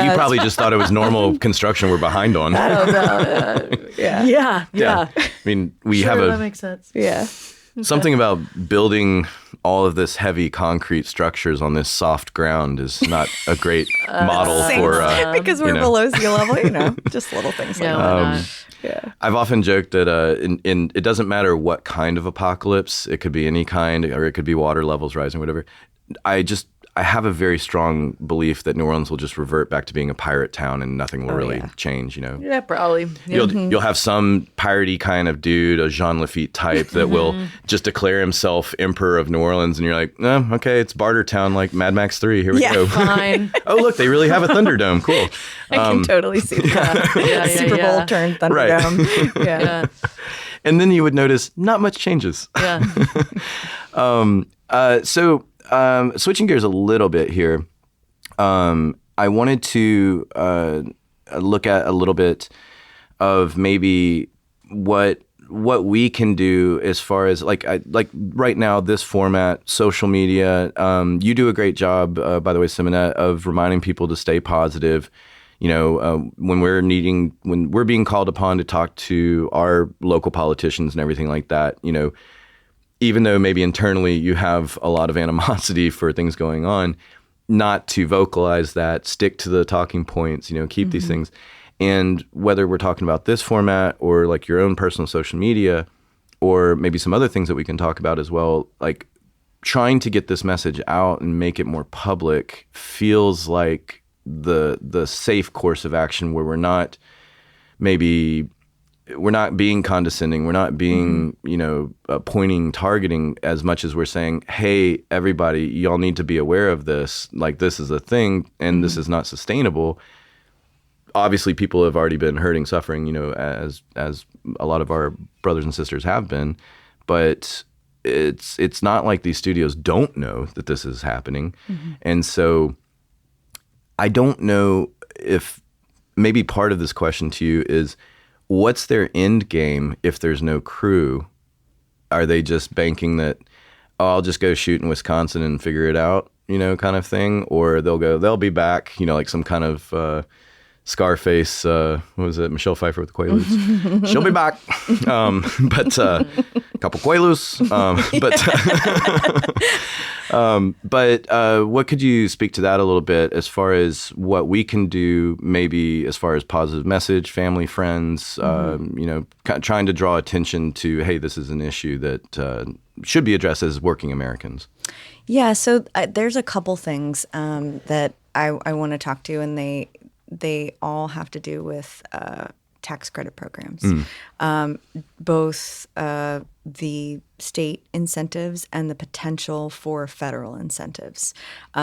You probably just thought it was normal construction we're behind on. I don't know. Yeah. I mean, we Sure, have that makes sense. yeah. something about building all of this heavy concrete structures on this soft ground is not a great model for because we're below sea level, just little things like Yeah, that. why not? Yeah. I've often joked that it doesn't matter what kind of apocalypse. It could be any kind, or it could be water levels rising, whatever. I have a very strong belief that New Orleans will just revert back to being a pirate town and nothing will really change, Yeah, probably. Yeah. You'll have some piratey kind of dude, a Jean Lafitte type, that will just declare himself emperor of New Orleans, and you're like, oh, okay, it's Barter Town, like Mad Max 3. Here we go. Fine. Oh, look, they really have a Thunderdome. Cool. I can totally see that. Yeah, Super Bowl turned Thunderdome. Yeah. And then you would notice not much changes. Yeah. Switching gears a little bit here, I wanted to look at a little bit of maybe what we can do as far as like right now, this format, social media. You do a great job, by the way, Simonette, of reminding people to stay positive. When we're being called upon to talk to our local politicians and everything like that, even though maybe internally you have a lot of animosity for things going on, not to vocalize that, stick to the talking points, keep these things. And whether we're talking about this format or like your own personal social media, or maybe some other things that we can talk about as well, like trying to get this message out and make it more public feels like the safe course of action, where we're not being condescending. We're not being, pointing, targeting, as much as we're saying, hey, everybody, y'all need to be aware of this. Like, this is a thing, and this is not sustainable. Obviously, people have already been hurting, suffering, as a lot of our brothers and sisters have been. But it's not like these studios don't know that this is happening. And so I don't know if maybe part of this question to you is, what's their end game if there's no crew? Are they just banking that, I'll just go shoot in Wisconsin and figure it out, kind of thing? Or they'll be back, like some kind of Scarface, what was it, Michelle Pfeiffer with the Quaaludes? She'll be back. But a couple Quaaludes. But what could you speak to that a little bit as far as what we can do, maybe as far as positive message, family, friends, trying to draw attention to, hey, this is an issue that should be addressed as working Americans? Yeah, so there's a couple things that I want to talk to, and they all have to do with tax credit programs, both the state incentives and the potential for federal incentives.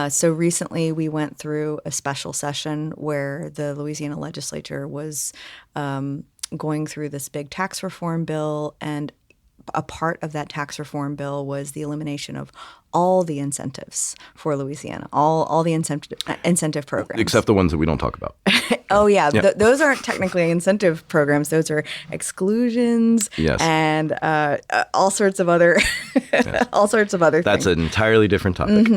So recently we went through a special session where the Louisiana legislature was going through this big tax reform bill, and a part of that tax reform bill was the elimination of all the incentives for Louisiana, all the incentive programs. Except the ones that we don't talk about. Oh, yeah. Those aren't technically incentive programs. Those are exclusions and all sorts of other things. That's an entirely different topic.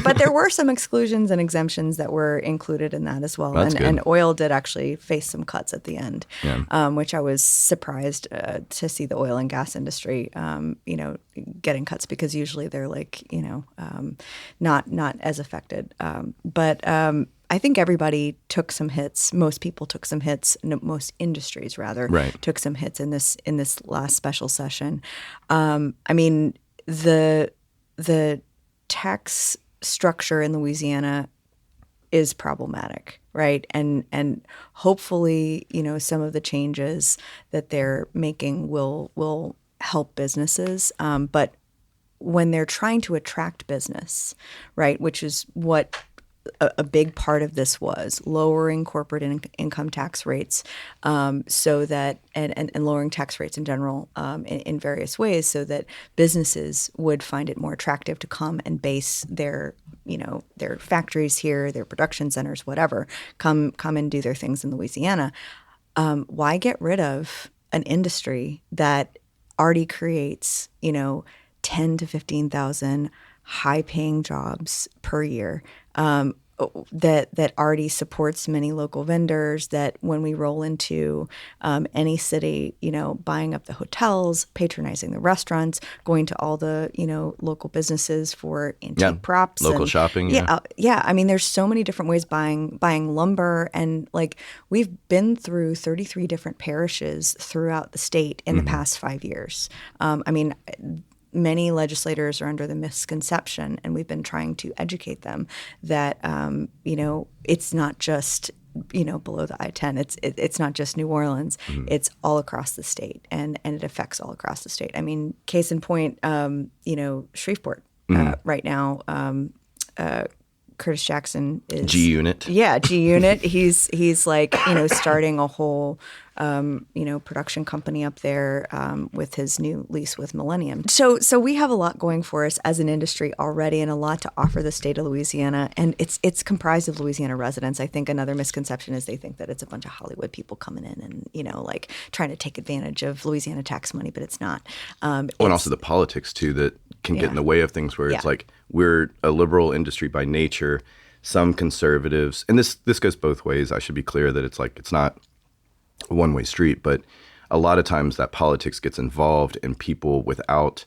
But there were some exclusions and exemptions that were included in that as well. And oil did actually face some cuts at the end, which I was surprised to see the oil and gas industry, getting cuts, because usually they're like, not as affected. But I think everybody took some hits. Most people took some hits. Most industries, rather, took some hits in this last special session. I mean, the tax structure in Louisiana is problematic, right? And hopefully, some of the changes that they're making will help businesses. But when they're trying to attract business, right, which is what a big part of this was, lowering corporate income tax rates, so that and lowering tax rates in general in various ways, so that businesses would find it more attractive to come and base their factories here, their production centers, whatever, come and do their things in Louisiana. Why get rid of an industry that already creates 10 to 15,000 high-paying jobs per year? that already supports many local vendors, that when we roll into any city, buying up the hotels, patronizing the restaurants, going to all the, local businesses for antique props. Local shopping. Yeah. I mean, there's so many different ways buying lumber. And like we've been through 33 different parishes throughout the state in the past 5 years. I mean, many legislators are under the misconception, and we've been trying to educate them that, it's not just, below the I-10. It's not just New Orleans. It's all across the state, and it affects all across the state. I mean, case in point, Shreveport right now, Curtis Jackson is G Unit. Yeah, G Unit. He's like, starting a whole production company up there with his new lease with Millennium. So we have a lot going for us as an industry already, and a lot to offer the state of Louisiana. And it's comprised of Louisiana residents. I think another misconception is they think that it's a bunch of Hollywood people coming in and like trying to take advantage of Louisiana tax money, but it's not. And also the politics too that can get in the way of things, where it's like we're a liberal industry by nature. Some conservatives, and this goes both ways. I should be clear that it's not a one-way street, but a lot of times that politics gets involved, and people, without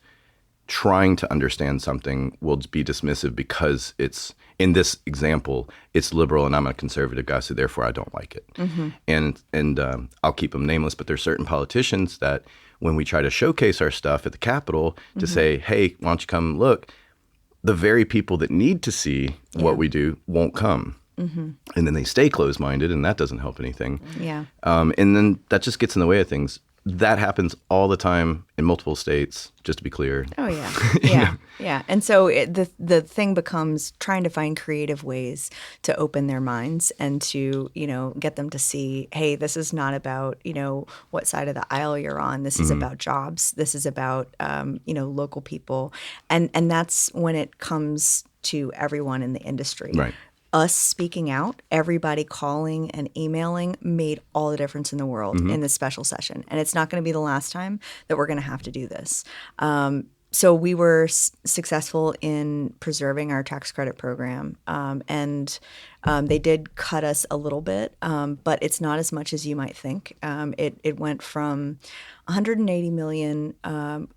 trying to understand something, will be dismissive because it's, in this example, it's liberal and I'm a conservative guy, so therefore I don't like it. And I'll keep them nameless, but there's certain politicians that when we try to showcase our stuff at the Capitol to say, hey, why don't you come look, the very people that need to see what we do won't come. And then they stay closed-minded, and that doesn't help anything. And then that just gets in the way of things. That happens all the time in multiple states, just to be clear. Oh, yeah. Yeah. And so the thing becomes trying to find creative ways to open their minds and to, get them to see, hey, this is not about, what side of the aisle you're on. This is about jobs. This is about, local people. And that's when it comes to everyone in the industry. Right. Us speaking out, everybody calling and emailing made all the difference in the world in this special session. And it's not going to be the last time that we're going to have to do this. So we were successful in preserving our tax credit program. And they did cut us a little bit, but it's not as much as you might think. It went from 180 million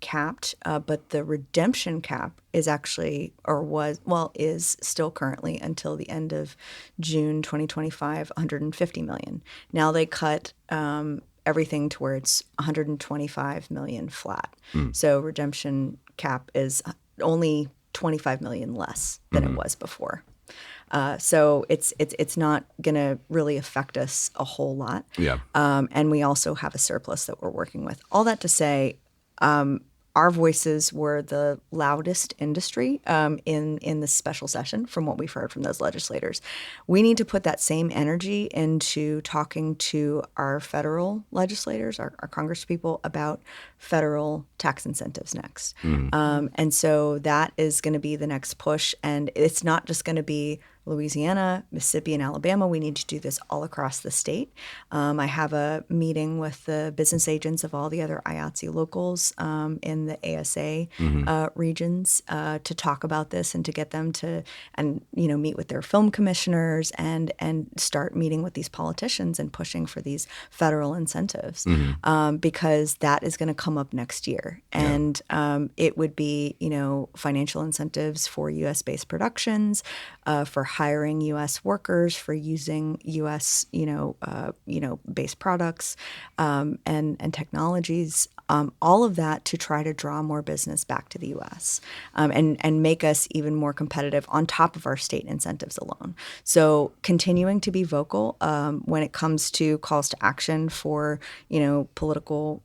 capped, but the redemption cap is actually, is still currently until the end of June 2025, 150 million. Now they cut everything to where it's 125 million flat. So redemption cap is only 25 million less than it was before. So it's not going to really affect us a whole lot. And we also have a surplus that we're working with. All that to say, our voices were the loudest industry in this special session from what we've heard from those legislators. We need to put that same energy into talking to our federal legislators, our congresspeople, about federal tax incentives next. And so that is going to be the next push. And it's not just going to be Louisiana, Mississippi, and Alabama. We need to do this all across the state. I have a meeting with the business agents of all the other IATSE locals in the ASA regions to talk about this and to get them to, meet with their film commissioners and start meeting with these politicians and pushing for these federal incentives because that is going to come up next year. And it would be, financial incentives for U.S.-based productions, for hiring U.S. workers, for using U.S. based products and technologies, all of that to try to draw more business back to the U.S. And make us even more competitive on top of our state incentives alone. So continuing to be vocal when it comes to calls to action for political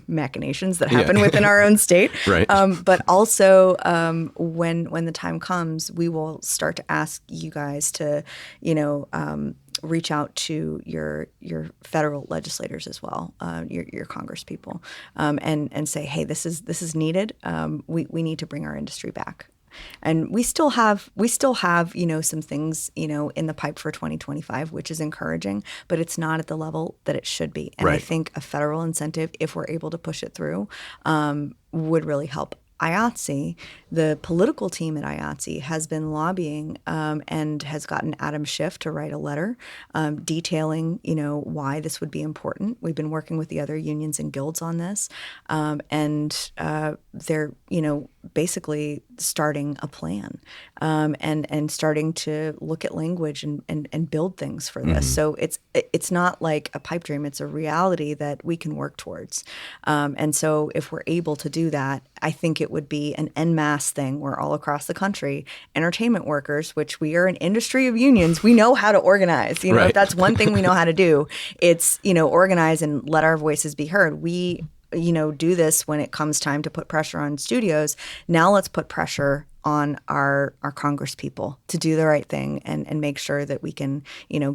machinations that happen within our own state, right. But also when the time comes, we will start to ask you guys to, reach out to your federal legislators as well, your Congress people, and say, hey, this is needed. We need to bring our industry back. And we still have some things, in the pipe for 2025, which is encouraging, but it's not at the level that it should be. And I think a federal incentive, if we're able to push it through, would really help IATSE, the political team at IATSE has been lobbying and has gotten Adam Schiff to write a letter detailing, why this would be important. We've been working with the other unions and guilds on this, and they're, basically starting a plan and starting to look at language and build things for this. So it's not like a pipe dream; it's a reality that we can work towards. And so if we're able to do that, I think it would be an en masse thing where all across the country, entertainment workers, which we are an industry of unions, we know how to organize. Right. If that's one thing we know how to do, it's, organize and let our voices be heard. We, do this when it comes time to put pressure on studios. Now let's put pressure on our Congress people to do the right thing and make sure that we can,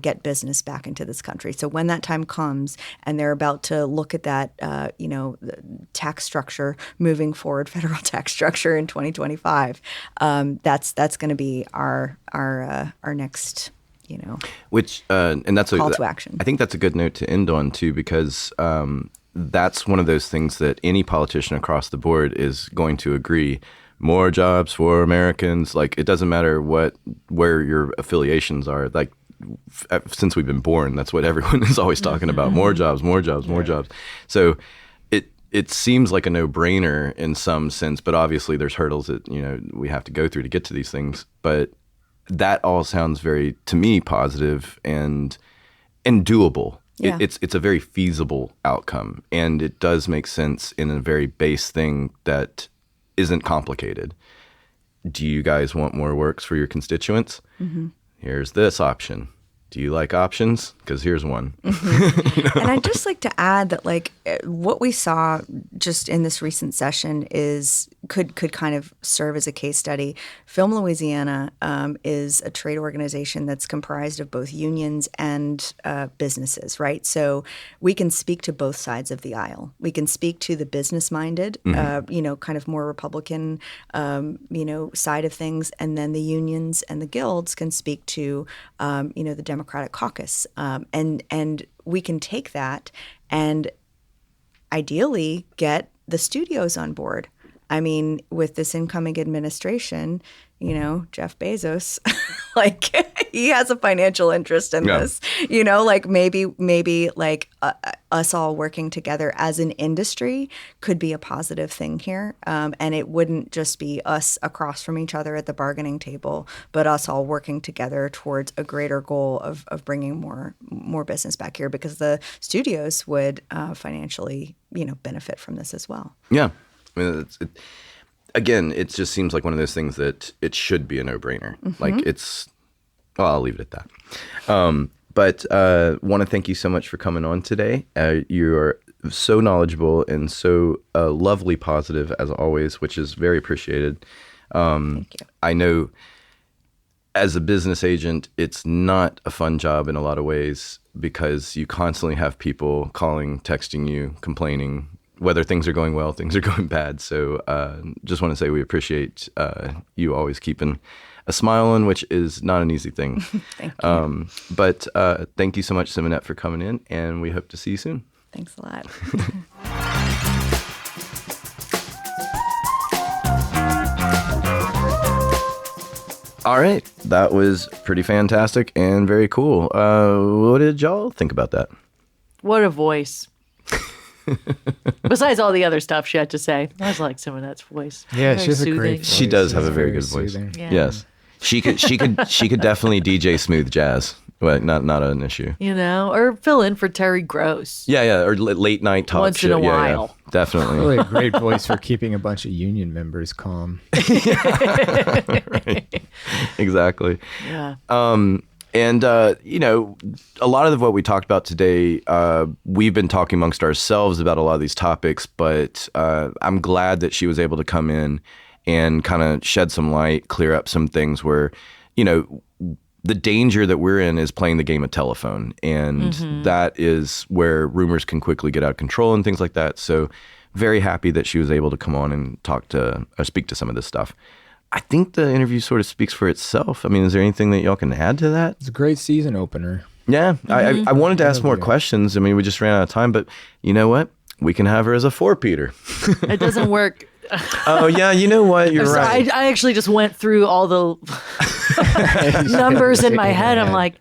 get business back into this country. So when that time comes and they're about to look at that, the tax structure moving forward, federal tax structure in 2025, that's going to be our next, which and that's call to action. I think that's a good note to end on too, because that's one of those things that any politician across the board is going to agree. More jobs for Americans. Like, it doesn't matter where your affiliations are. Like, since we've been born, that's what everyone is always talking about. More jobs, more jobs, more jobs. So it seems like a no-brainer in some sense, but obviously there's hurdles that, we have to go through to get to these things. But that all sounds very, to me, positive and doable. Yeah. It's a very feasible outcome, and it does make sense in a very base thing that isn't complicated. Do you guys want more works for your constituents? Here's this option. Do you like options? Because here's one. And I'd just like to add that, what we saw just in this recent session could kind of serve as a case study. Film Louisiana is a trade organization that's comprised of both unions and businesses, right? So we can speak to both sides of the aisle. We can speak to the business-minded, kind of more Republican, side of things, and then the unions and the guilds can speak to, the Democratic caucus, and we can take that and ideally get the studios on board. I mean, with this incoming administration, Jeff Bezos, he has a financial interest in this. Maybe us all working together as an industry could be a positive thing here. And it wouldn't just be us across from each other at the bargaining table, but us all working together towards a greater goal of bringing more business back here, because the studios would financially, benefit from this as well. Yeah. I mean, again, it just seems like one of those things that it should be a no-brainer. I'll leave it at that. But want to thank you so much for coming on today. You are so knowledgeable and so lovely positive as always, which is very appreciated. Thank you. I know as a business agent, it's not a fun job in a lot of ways, because you constantly have people calling, texting you, complaining, whether things are going well, things are going bad. So just want to say we appreciate you always keeping a smile on, which is not an easy thing. Thank you. But thank you so much, Simonette, for coming in, and we hope to see you soon. Thanks a lot. All right. That was pretty fantastic and very cool. What did y'all think about that? What a voice. Besides all the other stuff she had to say, I was like Simonette's voice. Yeah, Very she has a soothing. great voice. She does have a very good soothing. voice. Yeah. Yes. She could definitely DJ smooth jazz. Well, not an issue. Or fill in for Terry Gross. Yeah, or late night talk Once shit. in a Yeah, while. definitely. Really a great voice for keeping a bunch of union members calm. Right. Exactly. Yeah. And a lot of what we talked about today, we've been talking amongst ourselves about a lot of these topics, but I'm glad that she was able to come in and kind of shed some light, clear up some things where, the danger that we're in is playing the game of telephone. And that is where rumors can quickly get out of control and things like that. So very happy that she was able to come on and speak to some of this stuff. I think the interview sort of speaks for itself. I mean, is there anything that y'all can add to that? It's a great season opener. Yeah, I wanted to ask more questions. I mean, we just ran out of time, but you know what? We can have her as a four-peater. It doesn't work Oh yeah, you know what? You're So right. I actually just went through all the numbers in my head. I'm like,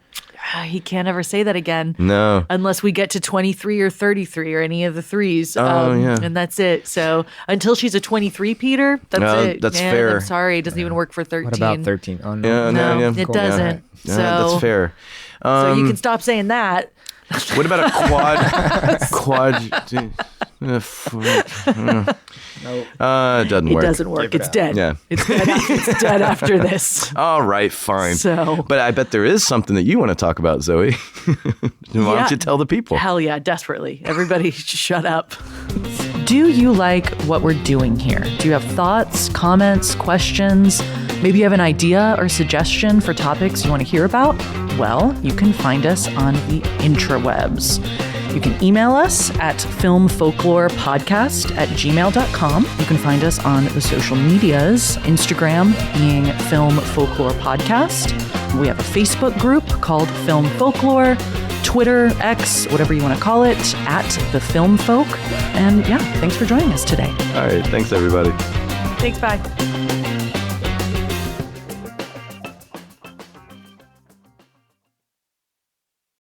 he can't ever say that again. No. Unless we get to 23 or 33 or any of the threes. Yeah. And that's it. So until she's a 23, Peter, that's No, it. that's Man, fair. I'm sorry. It doesn't even work for 13. What about 13? Oh, no. Yeah, No, yeah. it Cool. doesn't. Yeah, So that's fair. So you can stop saying that. What about a quad? It doesn't It work. doesn't work. It's dead. Yeah. It's dead. It's dead after this. All right, fine. So- but I bet there is something that you want to talk about, Zoe. Why don't you tell the people? Hell yeah, desperately. Everybody shut up. Do you like what we're doing here? Do you have thoughts, comments, questions? Maybe you have an idea or suggestion for topics you want to hear about? Well, you can find us on the intrawebs. You can email us at filmfolklorepodcast@gmail.com. You can find us on the social medias, Instagram being Film Folklore Podcast. We have a Facebook group called Film Folklore, Twitter, X, whatever you want to call it, @The Film Folk. And yeah, thanks for joining us today. All right, thanks everybody. Thanks, bye.